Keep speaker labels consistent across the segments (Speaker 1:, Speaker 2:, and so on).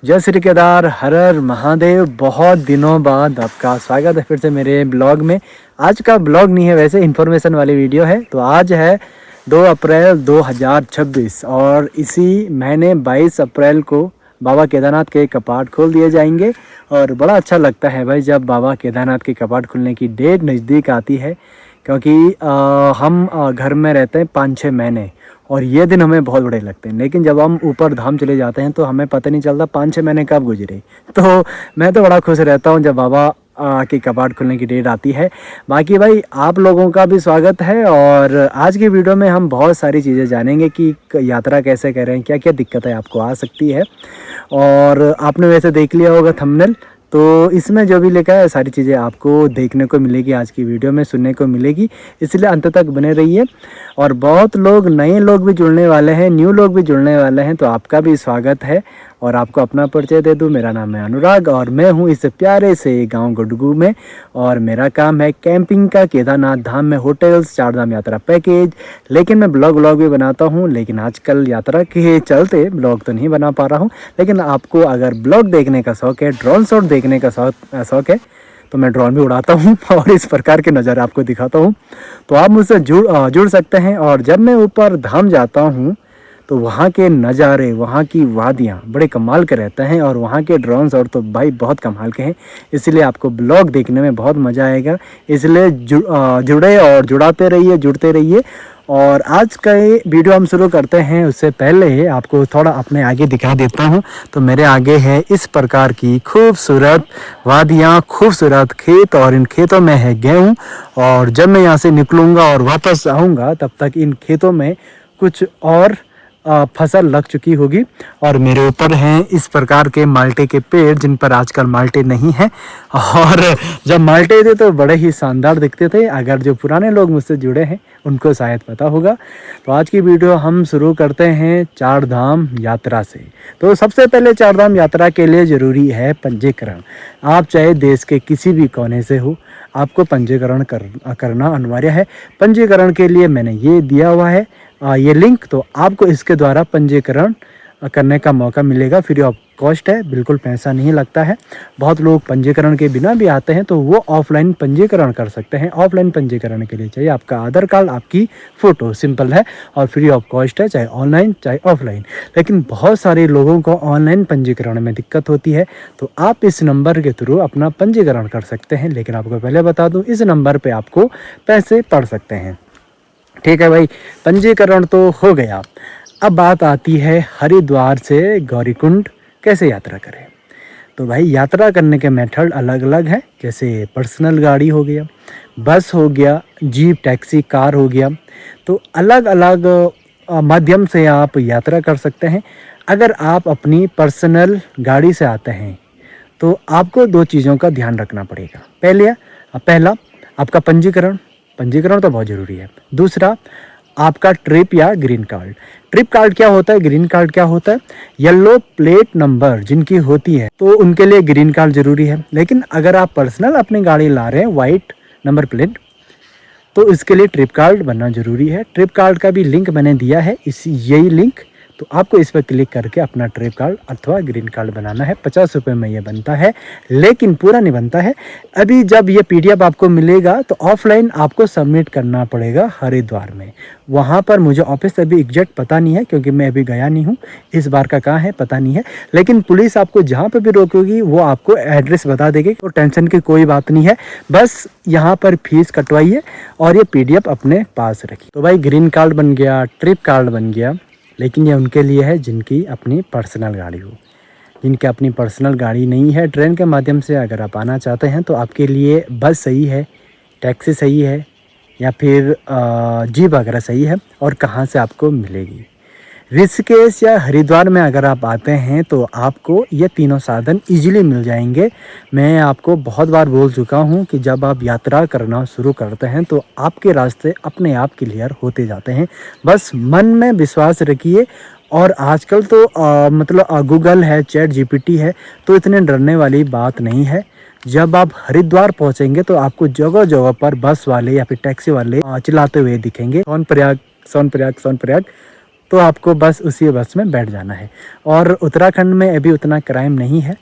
Speaker 1: जय श्री केदार, हर हर महादेव। बहुत दिनों बाद आपका स्वागत है फिर से मेरे ब्लॉग में। आज का ब्लॉग नहीं है, वैसे इन्फॉर्मेशन वाली वीडियो है। तो आज है 2 अप्रैल 2026 और इसी महीने 22 अप्रैल को बाबा केदारनाथ के कपाट खोल दिए जाएंगे। और बड़ा अच्छा लगता है भाई जब बाबा केदारनाथ के कपाट खुलने की डेट नज़दीक आती है, क्योंकि हम घर में रहते हैं 5-6 महीने और ये दिन हमें बहुत बड़े लगते हैं। लेकिन जब हम ऊपर धाम चले जाते हैं तो हमें पता नहीं चलता 5-6 महीने कब गुजरे। तो मैं तो बड़ा खुश रहता हूँ जब बाबा की कपाट खुलने की डेट आती है। बाकी भाई आप लोगों का भी स्वागत है और आज की वीडियो में हम बहुत सारी चीज़ें जानेंगे कि यात्रा कैसे करें, क्या क्या दिक्कतें आपको आ सकती है। और आपने वैसे देख लिया होगा थंबनेल, तो इसमें जो भी लिखा है सारी चीज़ें आपको देखने को मिलेगी, आज की वीडियो में सुनने को मिलेगी, इसलिए अंत तक बने रहिए। और बहुत लोग नए लोग भी जुड़ने वाले हैं, न्यू लोग भी जुड़ने वाले हैं, तो आपका भी स्वागत है। और आपको अपना परिचय दे दूं, मेरा नाम है अनुराग और मैं हूं इस प्यारे से गांव गुडगू में। और मेरा काम है कैंपिंग का, केदारनाथ धाम में होटल्स, 4 धाम यात्रा पैकेज। लेकिन मैं ब्लॉग भी बनाता हूं, लेकिन आजकल यात्रा के चलते ब्लॉग तो नहीं बना पा रहा हूं। लेकिन आपको अगर ब्लॉग देखने का शौक़ है, ड्रोन शॉट देखने का शौक़ है, तो मैं ड्रोन भी उड़ाता हूँ और इस प्रकार के नज़ारे आपको दिखाता हूँ। तो आप मुझसे जुड़ सकते हैं। और जब मैं ऊपर धाम जाता हूँ तो वहाँ के नज़ारे, वहाँ की वादियाँ बड़े कमाल के रहते हैं और वहाँ के ड्रोन्स और तो भाई बहुत कमाल के हैं। इसलिए आपको ब्लॉग देखने में बहुत मज़ा आएगा। इसलिए जुड़े और जुड़ते रहिए। और आज का ये वीडियो हम शुरू करते हैं, उससे पहले आपको थोड़ा अपने आगे दिखा देता हूँ। तो मेरे आगे है इस प्रकार की खूबसूरत वादियाँ, खूबसूरत खेत और इन खेतों में है गेहूँ। और जब मैं यहाँ से निकलूँगा और वापस आऊँगा तब तक इन खेतों में कुछ और फसल लग चुकी होगी। और मेरे ऊपर हैं इस प्रकार के माल्टे के पेड़, जिन पर आजकल माल्टे नहीं हैं। और जब माल्टे थे तो बड़े ही शानदार दिखते थे। अगर जो पुराने लोग मुझसे जुड़े हैं उनको शायद पता होगा। तो आज की वीडियो हम शुरू करते हैं 4 धाम यात्रा से। तो सबसे पहले 4 धाम यात्रा के लिए ज़रूरी है पंजीकरण। आप चाहे देश के किसी भी कोने से हो, आपको पंजीकरण करना अनिवार्य है। पंजीकरण के लिए मैंने ये दिया हुआ है ये लिंक, तो आपको इसके द्वारा पंजीकरण करने का मौका मिलेगा। फ्री ऑफ कॉस्ट है, बिल्कुल पैसा नहीं लगता है। बहुत लोग पंजीकरण के बिना भी आते हैं तो वो ऑफलाइन पंजीकरण कर सकते हैं। ऑफलाइन पंजीकरण के लिए चाहिए आपका आधार कार्ड, आपकी फ़ोटो, सिंपल है और फ्री ऑफ कॉस्ट है, चाहे ऑनलाइन चाहे ऑफलाइन। लेकिन बहुत सारे लोगों को ऑनलाइन पंजीकरण में दिक्कत होती है, तो आप इस नंबर के थ्रू अपना पंजीकरण कर सकते हैं। लेकिन आपको पहले बता दूँ, इस नंबर पर आपको पैसे पड़ सकते हैं। ठीक है भाई, पंजीकरण तो हो गया। अब बात आती है हरिद्वार से गौरीकुंड कैसे यात्रा करें। तो भाई यात्रा करने के मेथड अलग अलग हैं, जैसे पर्सनल गाड़ी हो गया, बस हो गया, जीप, टैक्सी, कार हो गया। तो अलग अलग माध्यम से आप यात्रा कर सकते हैं। अगर आप अपनी पर्सनल गाड़ी से आते हैं तो आपको 2 चीज़ों का ध्यान रखना पड़ेगा। पहला आपका पंजीकरण तो बहुत ज़रूरी है। दूसरा आपका ट्रिप या ग्रीन कार्ड। ट्रिप कार्ड क्या होता है, ग्रीन कार्ड क्या होता है? येलो प्लेट नंबर जिनकी होती है तो उनके लिए ग्रीन कार्ड ज़रूरी है। लेकिन अगर आप पर्सनल अपनी गाड़ी ला रहे हैं वाइट नंबर प्लेट, तो इसके लिए ट्रिप कार्ड बनना ज़रूरी है। ट्रिप कार्ड का भी लिंक मैंने दिया है, यही लिंक। तो आपको इस पर क्लिक करके अपना ट्रिप कार्ड अथवा ग्रीन कार्ड बनाना है। 50 रुपये में ये बनता है, लेकिन पूरा नहीं बनता है। अभी जब ये PDF आपको मिलेगा तो ऑफलाइन आपको सबमिट करना पड़ेगा हरिद्वार में। वहाँ पर मुझे ऑफिस अभी एग्जैक्ट पता नहीं है, क्योंकि मैं अभी गया नहीं हूँ। इस बार का कहाँ है पता नहीं है, लेकिन पुलिस आपको जहाँ पर भी रोकेगी वो आपको एड्रेस बता देगी। तो टेंशन की कोई बात नहीं है, बस यहाँ पर फीस कटवाइए और ये PDF अपने पास रखिए। तो भाई ग्रीन कार्ड बन गया, ट्रिप कार्ड बन गया। लेकिन ये उनके लिए है जिनकी अपनी पर्सनल गाड़ी हो। जिनकी अपनी पर्सनल गाड़ी नहीं है, ट्रेन के माध्यम से अगर आप आना चाहते हैं तो आपके लिए बस सही है, टैक्सी सही है, या फिर जीप वगैरह सही है। और कहाँ से आपको मिलेगी? ऋषिकेश या हरिद्वार में अगर आप आते हैं तो आपको ये तीनों साधन इजीली मिल जाएंगे। मैं आपको बहुत बार बोल चुका हूँ कि जब आप यात्रा करना शुरू करते हैं तो आपके रास्ते अपने आप क्लियर होते जाते हैं। बस मन में विश्वास रखिए। और आजकल तो गूगल है, चैट GPT है, तो इतने डरने वाली बात नहीं है। जब आप हरिद्वार पहुँचेंगे तो आपको जगह जगह पर बस वाले या फिर टैक्सी वाले चिल्लाते हुए दिखेंगे, सोनप्रयाग सोनप्रयाग सोनप्रयाग। तो आपको बस उसी बस में बैठ जाना है। और उत्तराखंड में अभी उतना क्राइम नहीं है,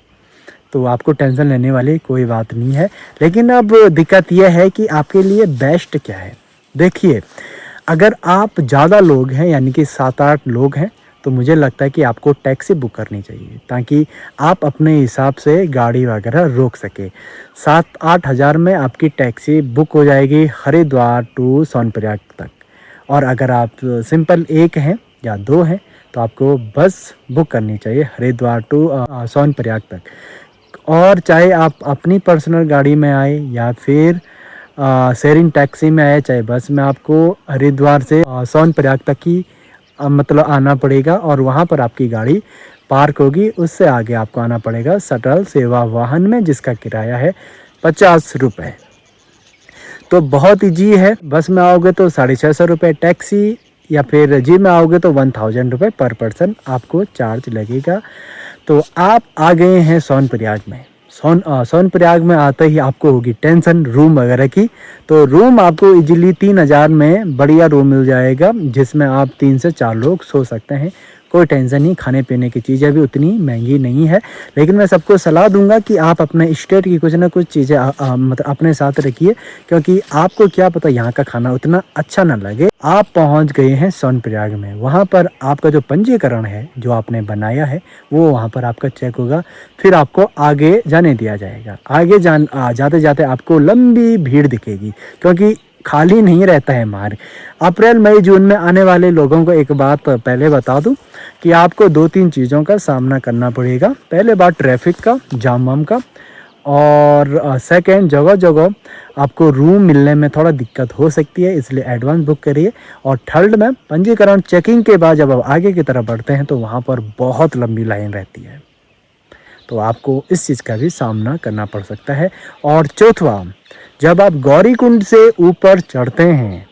Speaker 1: तो आपको टेंशन लेने वाली कोई बात नहीं है। लेकिन अब दिक्कत यह है कि आपके लिए बेस्ट क्या है। देखिए, अगर आप ज़्यादा लोग हैं, यानी कि 7-8 लोग हैं, तो मुझे लगता है कि आपको टैक्सी बुक करनी चाहिए, ताकि आप अपने हिसाब से गाड़ी वगैरह रोक सके। 7-8 हज़ार में आपकी टैक्सी बुक हो जाएगी हरिद्वार टू सोनप्रयाग तक। और अगर आप सिंपल एक हैं या 2 हैं, तो आपको बस बुक करनी चाहिए हरिद्वार टू सोनप्रयाग तक। और चाहे आप अपनी पर्सनल गाड़ी में आए या फिर शेयरिंग टैक्सी में आए, चाहे बस में, आपको हरिद्वार से सोनप्रयाग तक ही मतलब आना पड़ेगा। और वहाँ पर आपकी गाड़ी पार्क होगी, उससे आगे आपको आना पड़ेगा शटल सेवा वाहन में, जिसका किराया है 50 रुपये। तो बहुत ईजी है। बस में आओगे तो 650 रुपये टैक्सी, या फिर जी में आओगे तो 1000 रुपये पर पर्सन आपको चार्ज लगेगा। तो आप आ गए हैं सोनप्रयाग में। सोनप्रयाग में आते ही आपको होगी टेंशन रूम वगैरह की। तो रूम आपको इजीली 3000 में बढ़िया रूम मिल जाएगा, जिसमें आप 3 से 4 लोग सो सकते हैं। कोई टेंशन नहीं, खाने पीने की चीज़ें भी उतनी महंगी नहीं है। लेकिन मैं सबको सलाह दूंगा कि आप अपने स्टेट की कुछ ना कुछ चीज़ें मतलब अपने साथ रखिए, क्योंकि आपको क्या पता यहाँ का खाना उतना अच्छा ना लगे। आप पहुँच गए हैं सोनप्रयाग में, वहाँ पर आपका जो पंजीकरण है, जो आपने बनाया है, वो वहाँ पर आपका चेक होगा। फिर आपको आगे जाने दिया जाएगा। आगे जाते जाते आपको लंबी भीड़ दिखेगी, क्योंकि खाली नहीं रहता है मार्ग। अप्रैल मई जून में आने वाले लोगों को एक बात पहले बता दूं कि आपको 2-3 चीज़ों का सामना करना पड़ेगा। पहले बात ट्रैफिक का, जाम वाम का, और सेकंड, जगह जगह आपको रूम मिलने में थोड़ा दिक्कत हो सकती है, इसलिए एडवांस बुक करिए। और थर्ड में पंजीकरण चेकिंग के बाद जब आप आगे की तरफ बढ़ते हैं तो वहाँ पर बहुत लंबी लाइन रहती है, तो आपको इस चीज़ का भी सामना करना पड़ सकता है। और चौथा, जब आप गौरीकुंड से ऊपर चढ़ते हैं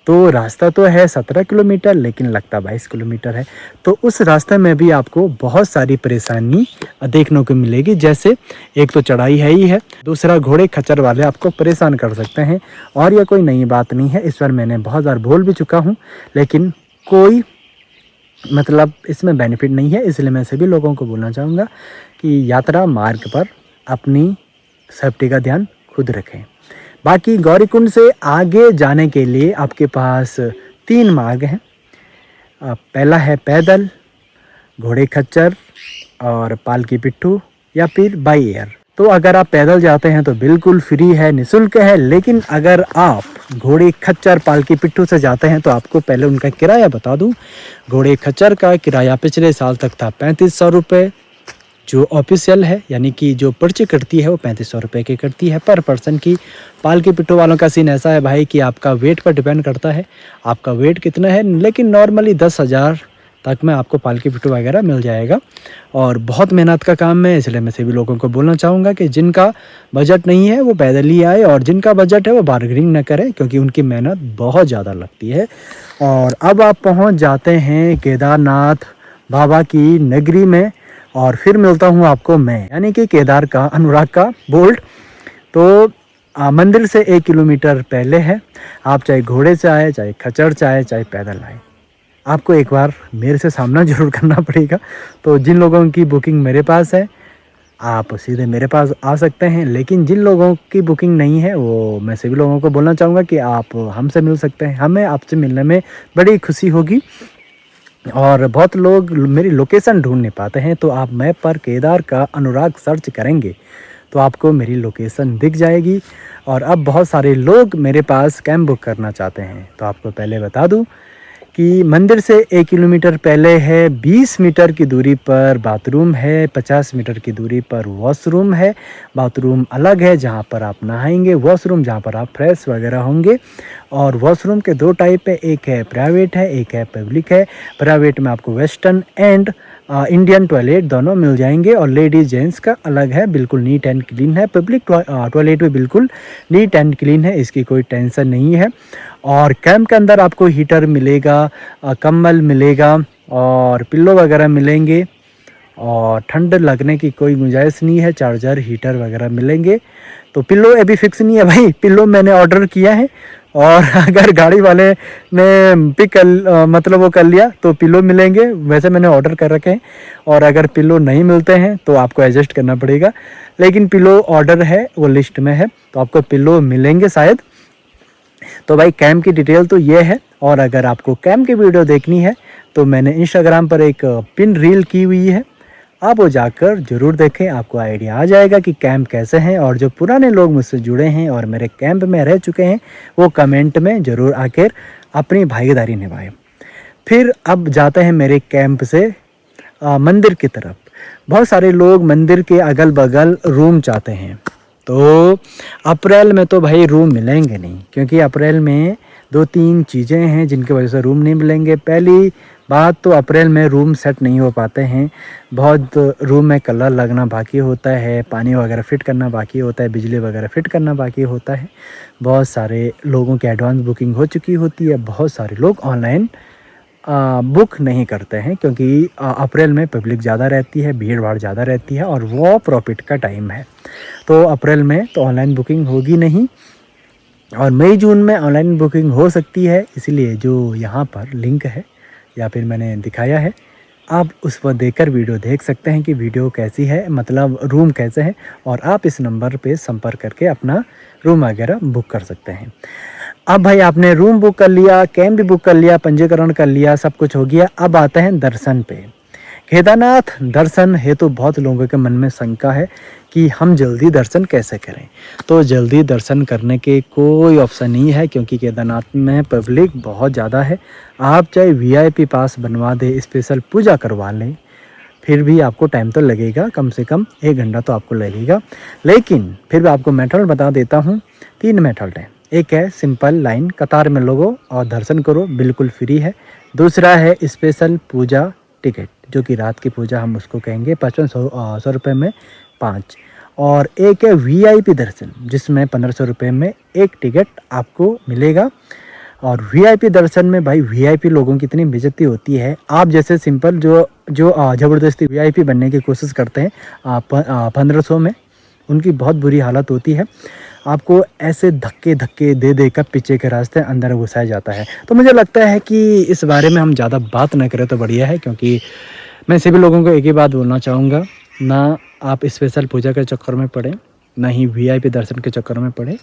Speaker 1: तो रास्ता तो है 17 किलोमीटर, लेकिन लगता 22 किलोमीटर है। तो उस रास्ते में भी आपको बहुत सारी परेशानी देखने को मिलेगी। जैसे एक तो चढ़ाई है ही है, दूसरा घोड़े खच्चर वाले आपको परेशान कर सकते हैं। और यह कोई नई बात नहीं है, इस बार मैंने बहुत बार बोल भी चुका हूँ, लेकिन कोई मतलब इसमें बेनिफिट नहीं है। इसलिए मैं सभी लोगों को बोलना चाहूँगा कि यात्रा मार्ग पर अपनी सेफ्टी का ध्यान खुद रखें। बाकी गौरीकुंड से आगे जाने के लिए आपके पास 3 मार्ग हैं। पहला है पैदल, घोड़े खच्चर और पालकी पिट्ठू, या फिर बाई एयर। तो अगर आप पैदल जाते हैं तो बिल्कुल फ्री है, निःशुल्क है। लेकिन अगर आप घोड़े खच्चर पालकी पिट्ठू से जाते हैं तो आपको पहले उनका किराया बता दूं। घोड़े खच्चर का किराया पिछले साल तक था 3500 रुपये, जो ऑफिशियल है, यानी कि जो पर्ची कटती है वो 3500 रुपये की कटती है पर पर्सन की। पालकी पिट्ठू वालों का सीन ऐसा है भाई कि आपका वेट पर डिपेंड करता है, आपका वेट कितना है। लेकिन नॉर्मली 10,000 तक में आपको पालकी पिट्ठू वगैरह मिल जाएगा। और बहुत मेहनत का काम है, इसलिए मैं सभी लोगों को बोलना चाहूँगा कि जिनका बजट नहीं है वो पैदल ही आए, और जिनका बजट है वो बार्गेनिंग न करें, क्योंकि उनकी मेहनत बहुत ज़्यादा लगती है। और अब आप पहुँच जाते हैं केदारनाथ बाबा की नगरी में, और फिर मिलता हूँ आपको मैं, यानी कि केदार का अनुराग का बोल्ट। तो मंदिर से 1 किलोमीटर पहले है। आप चाहे घोड़े से आए, चाहे खच्चर से आए, चाहे पैदल आए, आपको एक बार मेरे से सामना जरूर करना पड़ेगा। तो जिन लोगों की बुकिंग मेरे पास है, आप सीधे मेरे पास आ सकते हैं। लेकिन जिन लोगों की बुकिंग नहीं है, वो मैं सभी लोगों को बोलना चाहूँगा कि आप हमसे मिल सकते हैं। हमें आपसे मिलने में बड़ी खुशी होगी। और बहुत लोग मेरी लोकेशन ढूंढ नहीं पाते हैं, तो आप मैप पर केदार का अनुराग सर्च करेंगे तो आपको मेरी लोकेशन दिख जाएगी। और अब बहुत सारे लोग मेरे पास कैंप बुक करना चाहते हैं। तो आपको पहले बता दूं कि मंदिर से 1 किलोमीटर पहले है, 20 मीटर की दूरी पर बाथरूम है, 50 मीटर की दूरी पर वॉशरूम है। बाथरूम अलग है जहां पर आप नहाएंगे, वॉशरूम जहां पर आप फ्रेश वगैरह होंगे। और वॉशरूम के 2 टाइप है, एक है प्राइवेट है, एक है पब्लिक है। प्राइवेट में आपको वेस्टर्न एंड इंडियन टॉयलेट दोनों मिल जाएंगे, और लेडीज़ जेंट्स का अलग है, बिल्कुल नीट एंड क्लीन है। पब्लिक टॉयलेट भी बिल्कुल नीट एंड क्लीन है, इसकी कोई टेंशन नहीं है। और कैंप के अंदर आपको हीटर मिलेगा, कंबल मिलेगा, और पिल्लो वगैरह मिलेंगे, और ठंड लगने की कोई गुंजाइश नहीं है। चार्जर, हीटर वगैरह मिलेंगे। तो पिल्लो अभी फिक्स नहीं है भाई, पिल्लो मैंने ऑर्डर किया है और अगर गाड़ी वाले ने पिक कर मतलब वो कर लिया तो पिलो मिलेंगे, वैसे मैंने ऑर्डर कर रखे हैं। और अगर पिलो नहीं मिलते हैं तो आपको एडजस्ट करना पड़ेगा, लेकिन पिलो ऑर्डर है, वो लिस्ट में है, तो आपको पिलो मिलेंगे शायद। तो भाई कैंप की डिटेल तो ये है। और अगर आपको कैंप की वीडियो देखनी है तो मैंने इंस्टाग्राम पर एक पिन रील की हुई है, आप वो जाकर ज़रूर देखें, आपको आइडिया आ जाएगा कि कैंप कैसे हैं। और जो पुराने लोग मुझसे जुड़े हैं और मेरे कैंप में रह चुके हैं वो कमेंट में ज़रूर आकर अपनी भागीदारी निभाएं। फिर अब जाते हैं मेरे कैंप से मंदिर की तरफ। बहुत सारे लोग मंदिर के अगल बगल रूम चाहते हैं, तो अप्रैल में तो भाई रूम मिलेंगे नहीं, क्योंकि अप्रैल में 2-3 चीज़ें हैं जिनकी वजह से रूम नहीं मिलेंगे। पहली बात तो अप्रैल में रूम सेट नहीं हो पाते हैं, बहुत रूम में कलर लगना बाकी होता है, पानी वगैरह फिट करना बाकी होता है, बिजली वगैरह फिट करना बाकी होता है। बहुत सारे लोगों की एडवांस बुकिंग हो चुकी होती है, बहुत सारे लोग ऑनलाइन बुक नहीं करते हैं, क्योंकि अप्रैल में पब्लिक ज़्यादा रहती है, भीड़ भाड़ ज़्यादा रहती है और वो प्रॉफिट का टाइम है। तो अप्रैल में तो ऑनलाइन बुकिंग होगी नहीं, और मई जून में ऑनलाइन बुकिंग हो सकती है। इसलिए जो यहाँ पर लिंक है या फिर मैंने दिखाया है, आप उस पर देखकर वीडियो देख सकते हैं कि वीडियो कैसी है, मतलब रूम कैसे है, और आप इस नंबर पे संपर्क करके अपना रूम वगैरह बुक कर सकते हैं। अब भाई आपने रूम बुक कर लिया, कैंप भी बुक कर लिया, पंजीकरण कर लिया, सब कुछ हो गया। अब आते हैं दर्शन पे। केदारनाथ दर्शन है तो बहुत लोगों के मन में शंका है कि हम जल्दी दर्शन कैसे करें। तो जल्दी दर्शन करने के कोई ऑप्शन नहीं है, क्योंकि केदारनाथ में पब्लिक बहुत ज़्यादा है। आप चाहे वीआईपी पास बनवा दें, स्पेशल पूजा करवा लें, फिर भी आपको टाइम तो लगेगा, कम से कम 1 घंटा तो आपको लगेगा। लेकिन फिर भी आपको मेथड बता देता हूँ, 3 मेथड है। एक है सिंपल लाइन, कतार में लगो और दर्शन करो, बिल्कुल फ्री है। दूसरा है स्पेशल पूजा टिकट, जो कि रात की पूजा हम उसको कहेंगे, 5500 रुपये में 5। और एक है वीआईपी दर्शन, जिसमें 1500 रुपये में एक टिकट आपको मिलेगा। और वीआईपी दर्शन में भाई वीआईपी लोगों की इतनी बेइज्जती होती है। आप जैसे सिंपल जो ज़बरदस्ती वीआईपी बनने की कोशिश करते हैं 1500 में, उनकी बहुत बुरी हालत होती है। आपको ऐसे धक्के दे देकर पीछे के रास्ते अंदर घुसाया जाता है। तो मुझे लगता है कि इस बारे में हम ज़्यादा बात न करें तो बढ़िया है, क्योंकि मैं सभी लोगों को एक ही बात बोलना चाहूँगा, ना आप स्पेशल पूजा के चक्कर में पड़े, ना ही वीआईपी दर्शन के चक्कर में पड़े।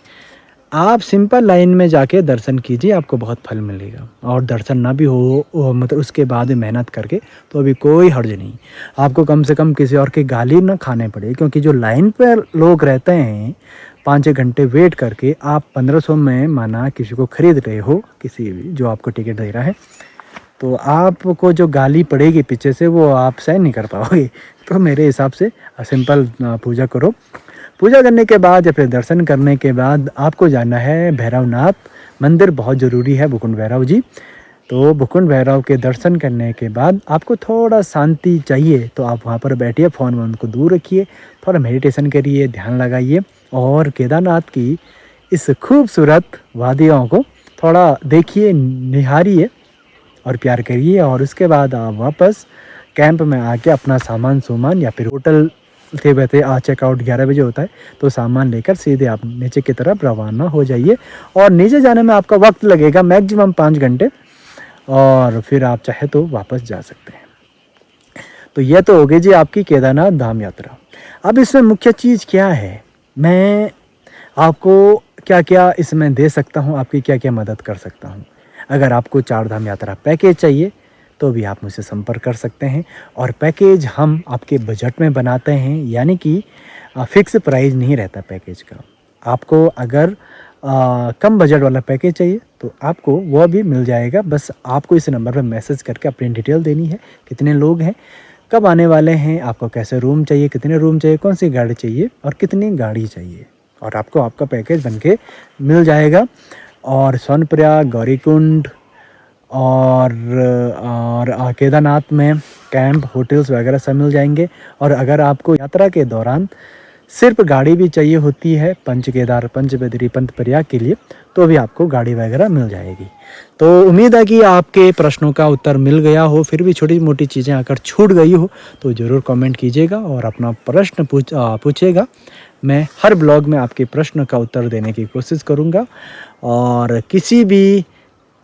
Speaker 1: आप सिंपल लाइन में जाके दर्शन कीजिए, आपको बहुत फल मिलेगा। और दर्शन ना भी हो मतलब उसके बाद मेहनत करके, तो अभी कोई हर्ज नहीं। आपको कम से कम किसी और की गाली ना खाने पड़े, क्योंकि जो लाइन पर लोग रहते हैं 5-6 घंटे वेट करके, आप 1500 में माना किसी को ख़रीद रहे हो, किसी भी जो आपको टिकट दे रहा है, तो आपको जो गाली पड़ेगी पीछे से वो आप सहन नहीं कर पाओगे। तो मेरे हिसाब से सिंपल पूजा करो। पूजा करने के बाद या फिर दर्शन करने के बाद आपको जाना है भैरवनाथ मंदिर, बहुत ज़रूरी है, भुकुंड भैरव जी। तो भुकुंड भैरव के दर्शन करने के बाद आपको थोड़ा शांति चाहिए, तो आप वहाँ पर बैठिए, फ़ोन वोन को दूर रखिए, थोड़ा मेडिटेशन करिए, ध्यान लगाइए, और केदारनाथ की इस खूबसूरत वादियों को थोड़ा देखिए, निहारिए और प्यार करिए। और उसके बाद आप वापस कैंप में आके अपना सामान या फिर होटल थे वैसे चेकआउट 11 बजे होता है, तो सामान लेकर सीधे आप नीचे की तरफ रवाना हो जाइए। और नीचे जाने में आपका वक्त लगेगा मैक्सिमम 5 घंटे, और फिर आप चाहे तो वापस जा सकते हैं। तो यह तो हो गई जी आपकी केदारनाथ धाम यात्रा। अब इसमें मुख्य चीज़ क्या है, मैं आपको क्या क्या इसमें दे सकता हूँ, आपकी क्या क्या मदद कर सकता हूँ। अगर आपको 4 धाम यात्रा पैकेज चाहिए तो भी आप मुझसे संपर्क कर सकते हैं। और पैकेज हम आपके बजट में बनाते हैं, यानी कि फ़िक्स प्राइस नहीं रहता पैकेज का। आपको अगर कम बजट वाला पैकेज चाहिए तो आपको वो भी मिल जाएगा। बस आपको इस नंबर पर मैसेज करके अपनी डिटेल देनी है, कितने लोग हैं, कब आने वाले हैं, आपको कैसे रूम चाहिए, कितने रूम चाहिए, कौन सी गाड़ी चाहिए और कितनी गाड़ी चाहिए, और आपको आपका पैकेज बनके मिल जाएगा। और सोनप्रयाग, गौरीकुंड और केदारनाथ में कैंप, होटल्स वगैरह सब मिल जाएंगे। और अगर आपको यात्रा के दौरान सिर्फ गाड़ी भी चाहिए होती है पंच केदार, पंच बद्री, पंच प्रयाग के लिए, तो भी आपको गाड़ी वगैरह मिल जाएगी। तो उम्मीद है कि आपके प्रश्नों का उत्तर मिल गया हो। फिर भी छोटी मोटी चीज़ें अगर छूट गई हो तो ज़रूर कमेंट कीजिएगा और अपना प्रश्न पूछिएगा। मैं हर ब्लॉग में आपके प्रश्न का उत्तर देने की कोशिश करूँगा। और किसी भी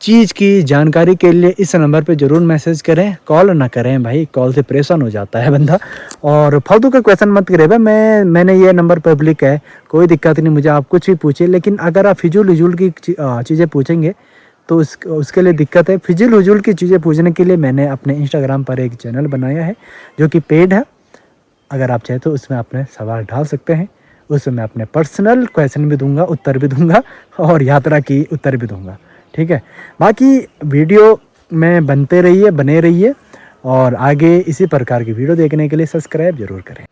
Speaker 1: चीज़ की जानकारी के लिए इस नंबर पे ज़रूर मैसेज करें, कॉल ना करें भाई, कॉल से परेशान हो जाता है बंदा। और फालतू का क्वेश्चन मत करें भाई, मैंने ये नंबर पब्लिक है, कोई दिक्कत नहीं, मुझे आप कुछ भी पूछिए। लेकिन अगर आप फिजूल-उजूल की चीज़ें पूछेंगे तो उसके लिए दिक्कत है। फिजूल-उजूल की चीज़ें पूछने के लिए मैंने अपने इंस्टाग्राम पर एक चैनल बनाया है जो कि पेड है। अगर आप चाहें तो उसमें अपने सवाल डाल सकते हैं, उसमें मैं अपने पर्सनल क्वेश्चन भी दूंगा, उत्तर भी दूंगा और यात्रा की उत्तर भी दूंगा, ठीक है। बाकी वीडियो में बने रहिए और आगे इसी प्रकार की वीडियो देखने के लिए सब्सक्राइब ज़रूर करें।